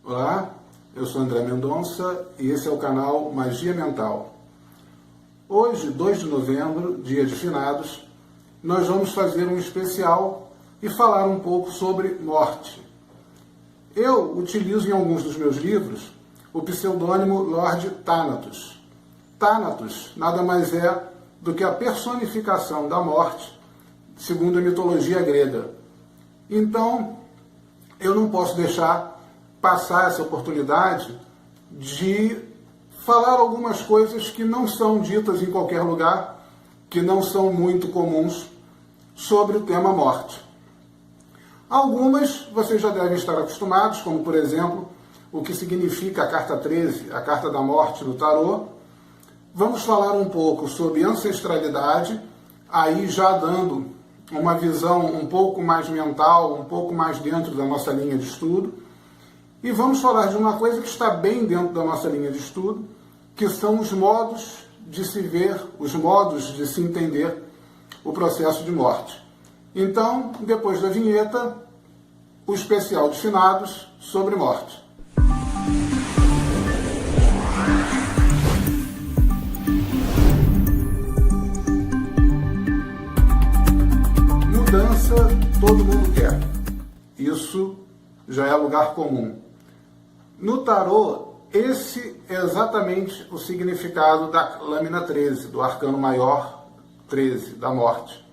Olá, eu sou André Mendonça e esse é o canal Magia Mental. Hoje, 2 de novembro, dia de finados, nós vamos fazer um especial e falar um pouco sobre morte. Eu utilizo em alguns dos meus livros o pseudônimo Lord Thanatos. Thanatos nada mais é do que a personificação da morte, segundo a mitologia grega. Então, eu não posso deixar passar essa oportunidade de falar algumas coisas que não são ditas em qualquer lugar, que não são muito comuns sobre o tema morte. Algumas vocês já devem estar acostumados, como por exemplo, o que significa a carta 13, a carta da morte no tarô. Vamos falar um pouco sobre ancestralidade, aí já dando uma visão um pouco mais mental, um pouco mais dentro da nossa linha de estudo. E vamos falar de uma coisa que está bem dentro da nossa linha de estudo, que são os modos de se ver, os modos de se entender o processo de morte. Então, depois da vinheta, o especial de finados sobre morte. Mudança todo mundo quer. Isso já é lugar comum. No tarô, esse é exatamente o significado da lâmina 13, do arcano maior 13, da morte.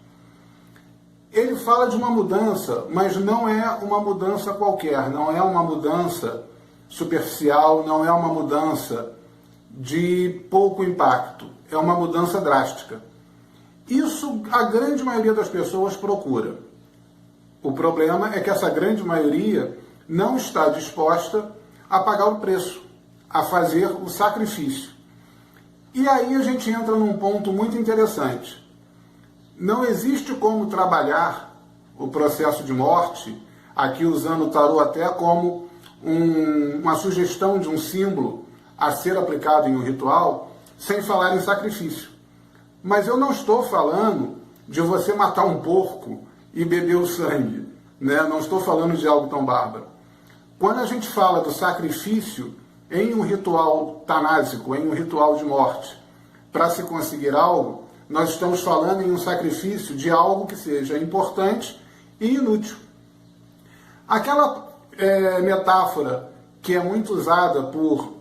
Ele fala de uma mudança, mas não é uma mudança qualquer, não é uma mudança superficial, não é uma mudança de pouco impacto, é uma mudança drástica. Isso a grande maioria das pessoas procura. O problema é que essa grande maioria não está disposta a pagar o preço, a fazer o sacrifício. E aí a gente entra num ponto muito interessante. Não existe como trabalhar o processo de morte, aqui usando o tarô até como uma sugestão de um símbolo a ser aplicado em um ritual, sem falar em sacrifício. Mas eu não estou falando de você matar um porco e beber o sangue, né? Não estou falando de algo tão bárbaro. Quando a gente fala do sacrifício em um ritual tanásico, em um ritual de morte, para se conseguir algo, nós estamos falando em um sacrifício de algo que seja importante e inútil. Aquela metáfora que é muito usada por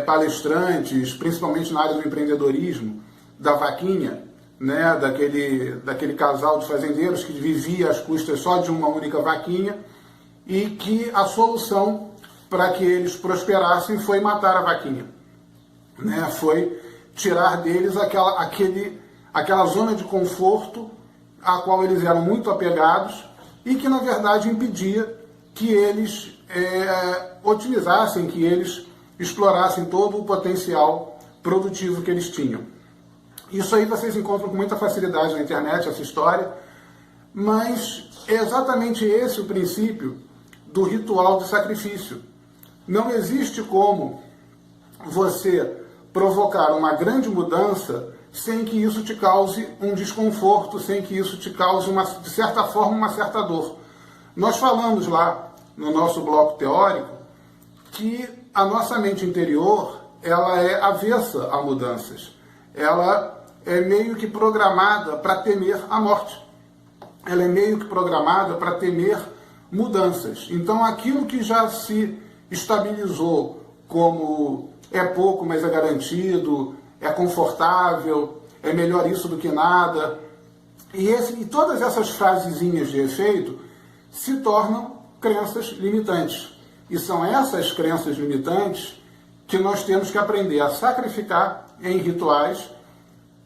palestrantes, principalmente na área do empreendedorismo, da vaquinha, né, daquele casal de fazendeiros que vivia às custas só de uma única vaquinha, e que a solução para que eles prosperassem foi matar a vaquinha, né? Foi tirar deles aquela zona de conforto a qual eles eram muito apegados e que, na verdade, impedia que eles otimizassem, que eles explorassem todo o potencial produtivo que eles tinham. Isso aí vocês encontram com muita facilidade na internet, essa história, mas é exatamente esse o princípio do ritual de sacrifício. Não existe como você provocar uma grande mudança sem que isso te cause um desconforto, sem que isso te cause, de certa forma, uma certa dor. Nós falamos lá no nosso bloco teórico que a nossa mente interior ela é avessa a mudanças. Ela é meio que programada para temer a morte. Ela é meio que programada para temer mudanças. Então, aquilo que já se estabilizou como é pouco, mas é garantido, é confortável, é melhor isso do que nada, e todas essas frasezinhas de efeito se tornam crenças limitantes. E são essas crenças limitantes que nós temos que aprender a sacrificar em rituais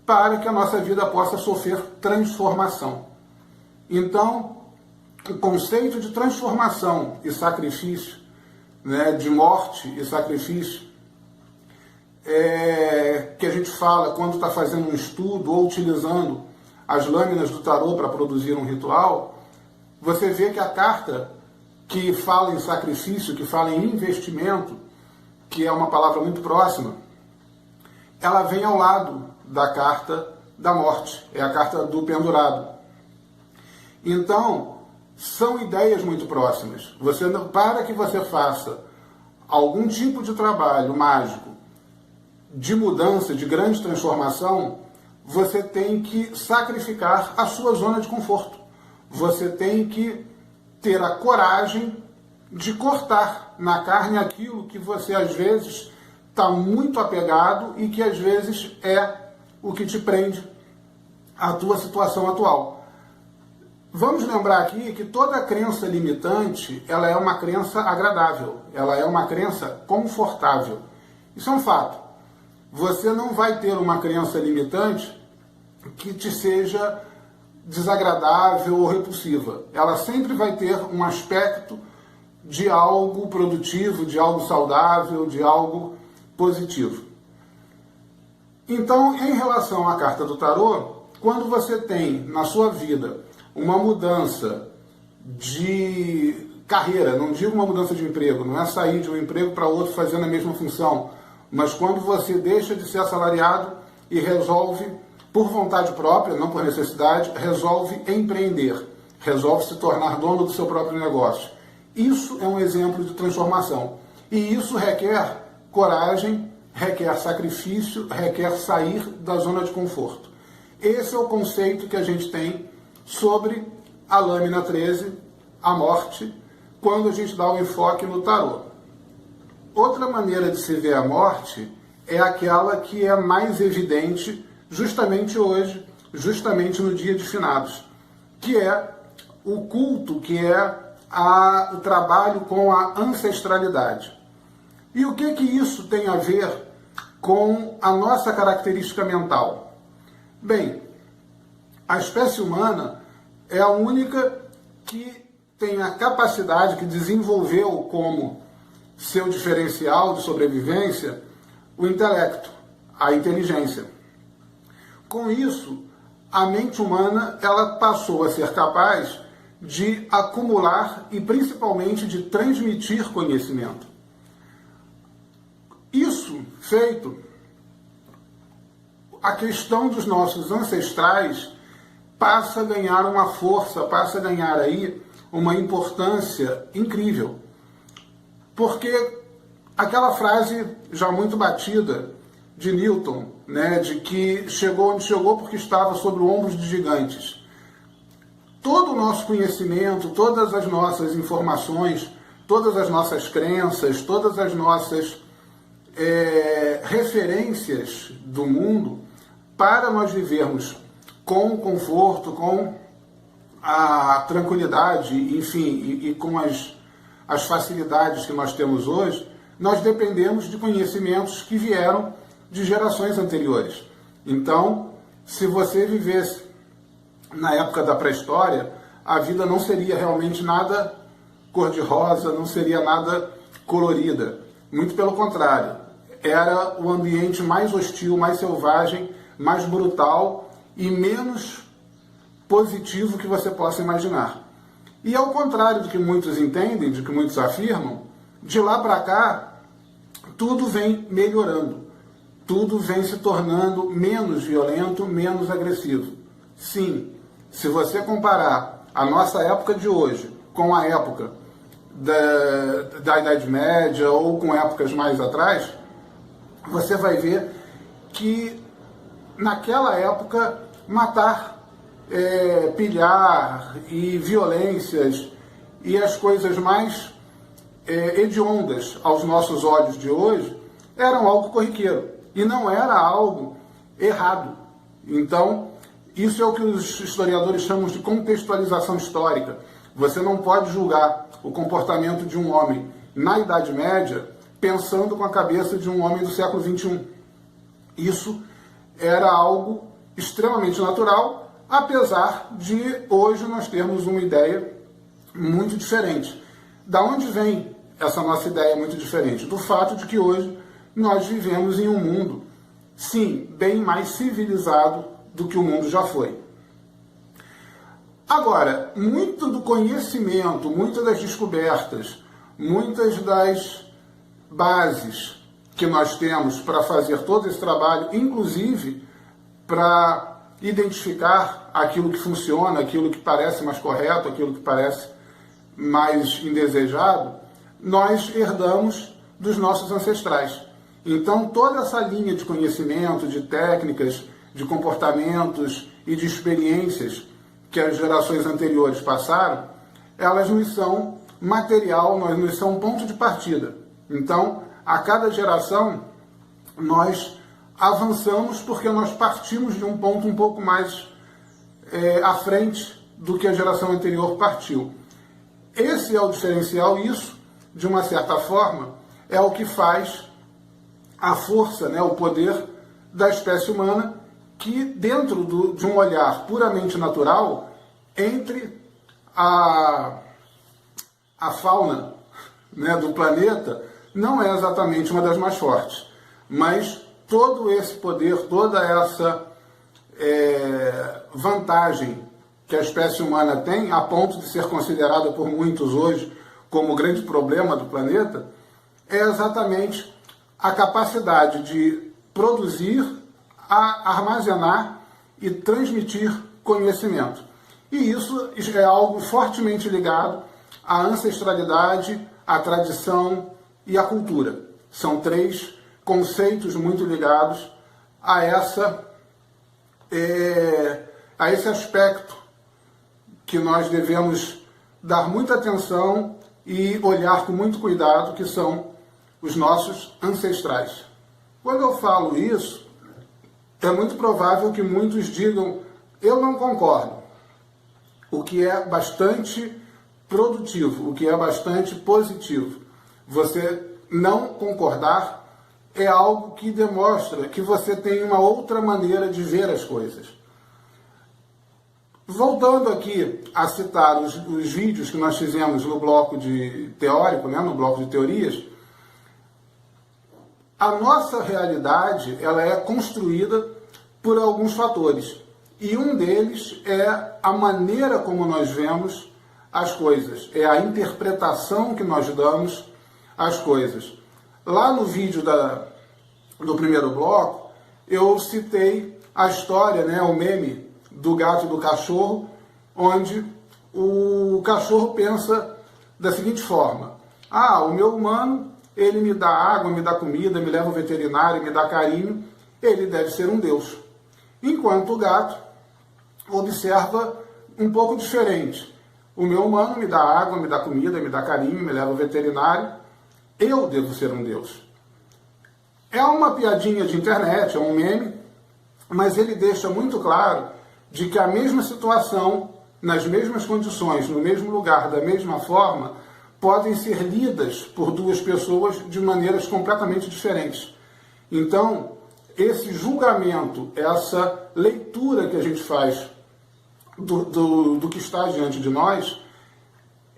para que a nossa vida possa sofrer transformação. Então, o conceito de transformação e sacrifício, né, de morte e sacrifício, que a gente fala quando está fazendo um estudo ou utilizando as lâminas do tarô para produzir um ritual, você vê que a carta que fala em sacrifício, que fala em investimento, que é uma palavra muito próxima, ela vem ao lado da carta da morte, é a carta do pendurado. Então, são ideias muito próximas. Para que você faça algum tipo de trabalho mágico, de mudança, de grande transformação, você tem que sacrificar a sua zona de conforto. Você tem que ter a coragem de cortar na carne aquilo que você às vezes está muito apegado e que às vezes é o que te prende à tua situação atual. Vamos lembrar aqui que toda crença limitante, ela é uma crença agradável, ela é uma crença confortável. Isso é um fato. Você não vai ter uma crença limitante que te seja desagradável ou repulsiva. Ela sempre vai ter um aspecto de algo produtivo, de algo saudável, de algo positivo. Então, em relação à carta do tarô, quando você tem na sua vida uma mudança de carreira, não digo uma mudança de emprego, não é sair de um emprego para outro fazendo a mesma função, mas quando você deixa de ser assalariado e resolve, por vontade própria, não por necessidade, resolve empreender, resolve se tornar dono do seu próprio negócio. Isso é um exemplo de transformação. E isso requer coragem, requer sacrifício, requer sair da zona de conforto. Esse é o conceito que a gente tem sobre a lâmina 13, a morte, quando a gente dá o enfoque no tarô. Outra maneira de se ver a morte é aquela que é mais evidente justamente hoje, justamente no dia de finados, que é o culto, que é o trabalho com a ancestralidade. E o que isso tem a ver com a nossa característica mental? Bem, a espécie humana é a única que tem a capacidade, que desenvolveu como seu diferencial de sobrevivência o intelecto, a inteligência. Com isso, a mente humana ela passou a ser capaz de acumular e principalmente de transmitir conhecimento. Isso feito, a questão dos nossos ancestrais passa a ganhar uma força, passa a ganhar aí uma importância incrível. Porque aquela frase já muito batida de Newton, né, de que chegou onde chegou porque estava sobre ombros de gigantes. Todo o nosso conhecimento, todas as nossas informações, todas as nossas crenças, todas as nossas referências do mundo, para nós vivermos com conforto, com a tranquilidade, enfim, e com as facilidades que nós temos hoje, nós dependemos de conhecimentos que vieram de gerações anteriores. Então, se você vivesse na época da pré-história, a vida não seria realmente nada cor-de-rosa, não seria nada colorida. Muito pelo contrário, era o ambiente mais hostil, mais selvagem, mais brutal e menos positivo que você possa imaginar. E ao contrário do que muitos entendem, do que muitos afirmam, de lá para cá, tudo vem melhorando. Tudo vem se tornando menos violento, menos agressivo. Sim, se você comparar a nossa época de hoje com a época da Idade Média ou com épocas mais atrás, você vai ver que naquela época matar, pilhar e violências e as coisas mais hediondas aos nossos olhos de hoje eram algo corriqueiro e não era algo errado. Então, isso é o que os historiadores chamam de contextualização histórica. Você não pode julgar o comportamento de um homem na Idade Média pensando com a cabeça de um homem do século XXI. Isso era algo extremamente natural, apesar de hoje nós termos uma ideia muito diferente. Da onde vem essa nossa ideia muito diferente? Do fato de que hoje nós vivemos em um mundo, sim, bem mais civilizado do que o mundo já foi. Agora, muito do conhecimento, muitas das descobertas, muitas das bases que nós temos para fazer todo esse trabalho, inclusive para identificar aquilo que funciona, aquilo que parece mais correto, aquilo que parece mais indesejado, nós herdamos dos nossos ancestrais. Então, toda essa linha de conhecimento, de técnicas, de comportamentos e de experiências que as gerações anteriores passaram, elas nos são material, nos são um ponto de partida. Então, a cada geração, nós avançamos porque nós partimos de um ponto um pouco mais à frente do que a geração anterior partiu. Esse é o diferencial, isso, de uma certa forma, é o que faz a força, né, o poder da espécie humana, que dentro de um olhar puramente natural, entre a fauna, né, do planeta, não é exatamente uma das mais fortes, mas todo esse poder, toda essa vantagem que a espécie humana tem, a ponto de ser considerada por muitos hoje como o grande problema do planeta, é exatamente a capacidade de produzir, armazenar e transmitir conhecimento. E isso é algo fortemente ligado à ancestralidade, à tradição e à cultura. São três conceitos muito ligados a esse aspecto que nós devemos dar muita atenção e olhar com muito cuidado, que são os nossos ancestrais. Quando eu falo isso, é muito provável que muitos digam, eu não concordo, o que é bastante produtivo, o que é bastante positivo. Você não concordar é algo que demonstra que você tem uma outra maneira de ver as coisas. Voltando aqui a citar os vídeos que nós fizemos no bloco de teórico, né, no bloco de teorias, a nossa realidade ela é construída por alguns fatores. E um deles é a maneira como nós vemos as coisas, é a interpretação que nós damos às coisas. Lá no vídeo do primeiro bloco, eu citei a história, né, o meme do gato e do cachorro, onde o cachorro pensa da seguinte forma: o meu humano, ele me dá água, me dá comida, me leva ao veterinário, me dá carinho, ele deve ser um Deus. Enquanto o gato observa um pouco diferente: o meu humano me dá água, me dá comida, me dá carinho, me leva ao veterinário, eu devo ser um Deus. É uma piadinha de internet, é um meme, mas ele deixa muito claro de que a mesma situação, nas mesmas condições, no mesmo lugar, da mesma forma, podem ser lidas por duas pessoas de maneiras completamente diferentes. Então, esse julgamento, essa leitura que a gente faz do que está diante de nós,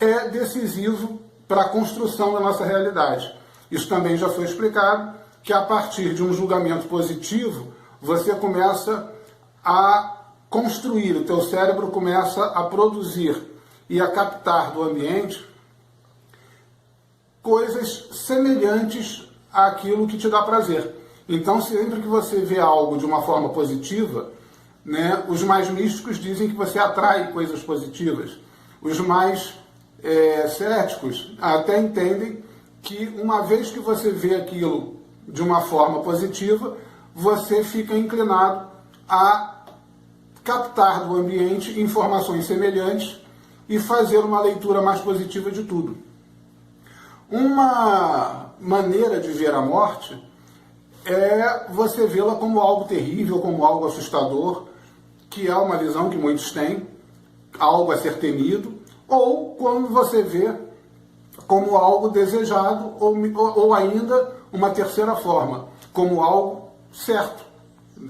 é decisivo para a construção da nossa realidade. Isso também já foi explicado, que a partir de um julgamento positivo, você começa a construir, o teu cérebro começa a produzir e a captar do ambiente coisas semelhantes àquilo que te dá prazer. Então, sempre que você vê algo de uma forma positiva, né, os mais místicos dizem que você atrai coisas positivas. Os mais céticos até entendem que uma vez que você vê aquilo de uma forma positiva, você fica inclinado a captar do ambiente informações semelhantes e fazer uma leitura mais positiva de tudo. Uma maneira de ver a morte é você vê-la como algo terrível, como algo assustador, que é uma visão que muitos têm, algo a ser temido, ou quando você vê como algo desejado, ou ainda uma terceira forma, como algo certo.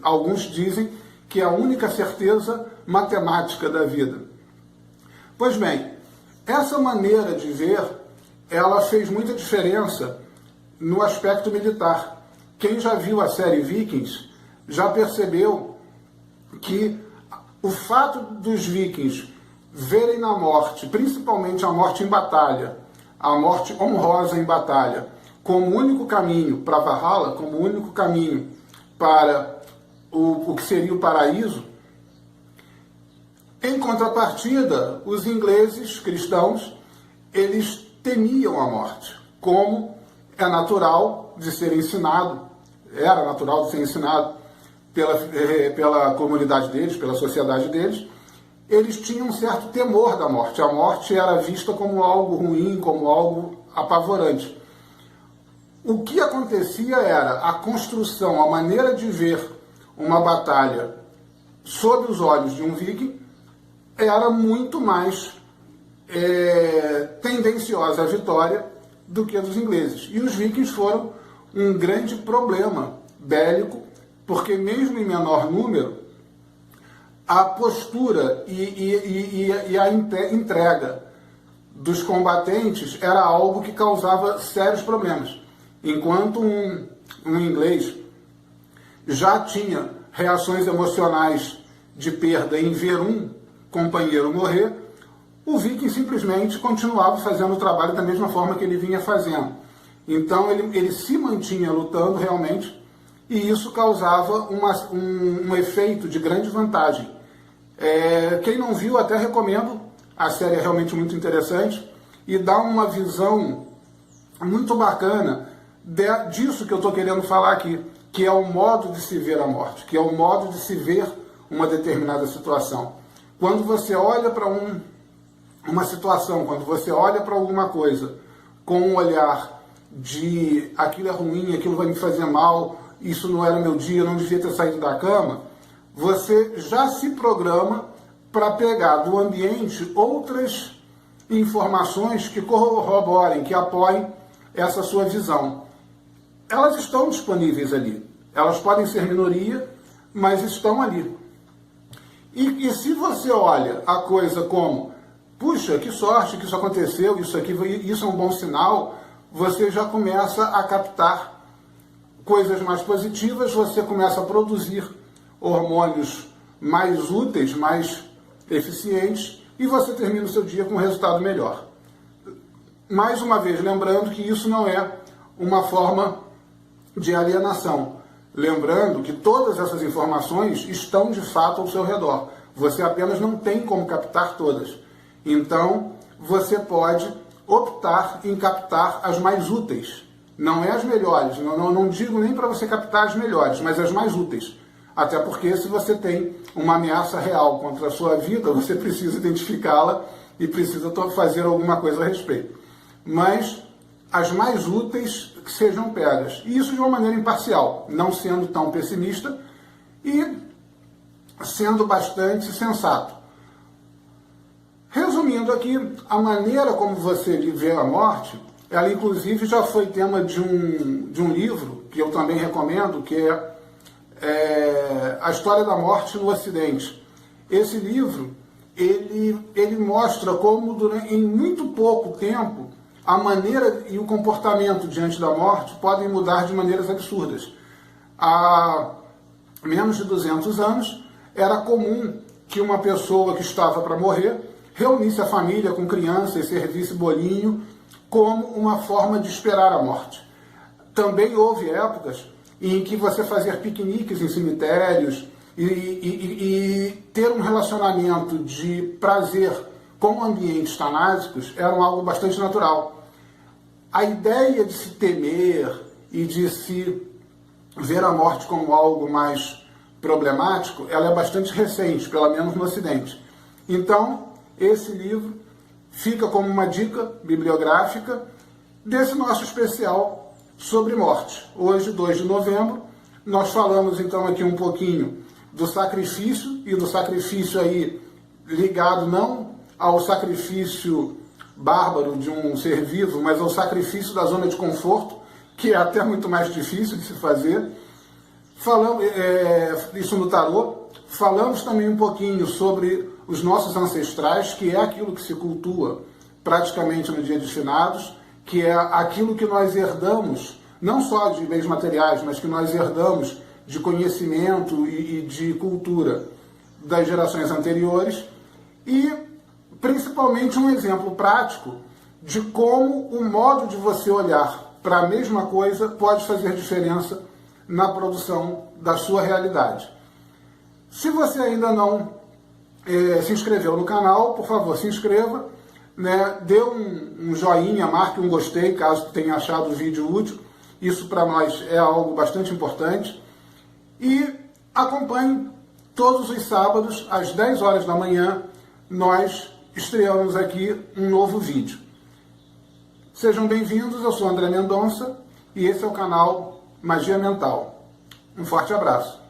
Alguns dizem que é a única certeza matemática da vida. Pois bem, essa maneira de ver, ela fez muita diferença no aspecto militar. Quem já viu a série Vikings já percebeu que o fato dos vikings verem na morte, principalmente a morte em batalha, a morte honrosa em batalha, como o único caminho para Valhalla, como o único caminho para o que seria o paraíso, em contrapartida, os ingleses cristãos, eles temiam a morte, como é natural de ser ensinado, era natural de ser ensinado pela comunidade deles, pela sociedade deles. Eles tinham um certo temor da morte. A morte era vista como algo ruim, como algo apavorante. O que acontecia era a construção, a maneira de ver uma batalha sob os olhos de um viking era muito mais tendenciosa à vitória do que a dos ingleses. E os vikings foram um grande problema bélico, porque mesmo em menor número, a postura e a entrega dos combatentes era algo que causava sérios problemas. Enquanto um inglês já tinha reações emocionais de perda em ver um companheiro morrer, o viking simplesmente continuava fazendo o trabalho da mesma forma que ele vinha fazendo. Então ele se mantinha lutando realmente, e isso causava um efeito de grande vantagem. Quem não viu, até recomendo, a série é realmente muito interessante e dá uma visão muito bacana disso que eu estou querendo falar aqui, que é o modo de se ver a morte, que é o modo de se ver uma determinada situação. Quando você olha para uma situação, quando você olha para alguma coisa com um olhar de aquilo é ruim, aquilo vai me fazer mal, isso não era meu dia, eu não devia ter saído da cama, você já se programa para pegar do ambiente outras informações que corroborem, que apoiem essa sua visão. Elas estão disponíveis ali. Elas podem ser minoria, mas estão ali. E se você olha a coisa como, puxa, que sorte que isso aconteceu, isso é um bom sinal, você já começa a captar coisas mais positivas, você começa a produzir hormônios mais úteis, mais eficientes, e você termina o seu dia com um resultado melhor. Mais uma vez, lembrando que isso não é uma forma de alienação. Lembrando que todas essas informações estão de fato ao seu redor. Você apenas não tem como captar todas. Então, você pode optar em captar as mais úteis. Não é as melhores. Não digo nem para você captar as melhores, mas as mais úteis. Até porque se você tem uma ameaça real contra a sua vida, você precisa identificá-la e precisa fazer alguma coisa a respeito. Mas as mais úteis que sejam pegas. E isso de uma maneira imparcial, não sendo tão pessimista e sendo bastante sensato. Resumindo aqui, a maneira como você vê a morte, ela inclusive já foi tema de um livro, que eu também recomendo, que é A História da Morte no Ocidente. Esse livro, ele mostra como em muito pouco tempo a maneira e o comportamento diante da morte podem mudar de maneiras absurdas. Há menos de 200 anos, era comum que uma pessoa que estava para morrer reunisse a família com crianças e servisse bolinho como uma forma de esperar a morte. Também houve épocas em que você fazia piqueniques em cemitérios e ter um relacionamento de prazer com ambientes tanásicos era algo bastante natural. A ideia de se temer e de se ver a morte como algo mais problemático, ela é bastante recente, pelo menos no Ocidente. Então, esse livro fica como uma dica bibliográfica desse nosso especial sobre morte. Hoje, 2 de novembro, nós falamos então aqui um pouquinho do sacrifício, e do sacrifício aí ligado não ao sacrifício bárbaro de um ser vivo, mas ao sacrifício da zona de conforto, que é até muito mais difícil de se fazer. Falamos isso no tarô. Falamos também um pouquinho sobre os nossos ancestrais, que é aquilo que se cultua praticamente no dia dos finados, que é aquilo que nós herdamos, não só de bens materiais, mas que nós herdamos de conhecimento e de cultura das gerações anteriores, e principalmente um exemplo prático de como o modo de você olhar para a mesma coisa pode fazer diferença na produção da sua realidade. Se você ainda não se inscreveu no canal, por favor, se inscreva. né? Dê um joinha, marque um gostei, caso tenha achado o vídeo útil. Isso para nós é algo bastante importante. E acompanhe todos os sábados, às 10 horas da manhã, nós estreamos aqui um novo vídeo. Sejam bem-vindos, eu sou André Mendonça e esse é o canal Magia Mental. Um forte abraço.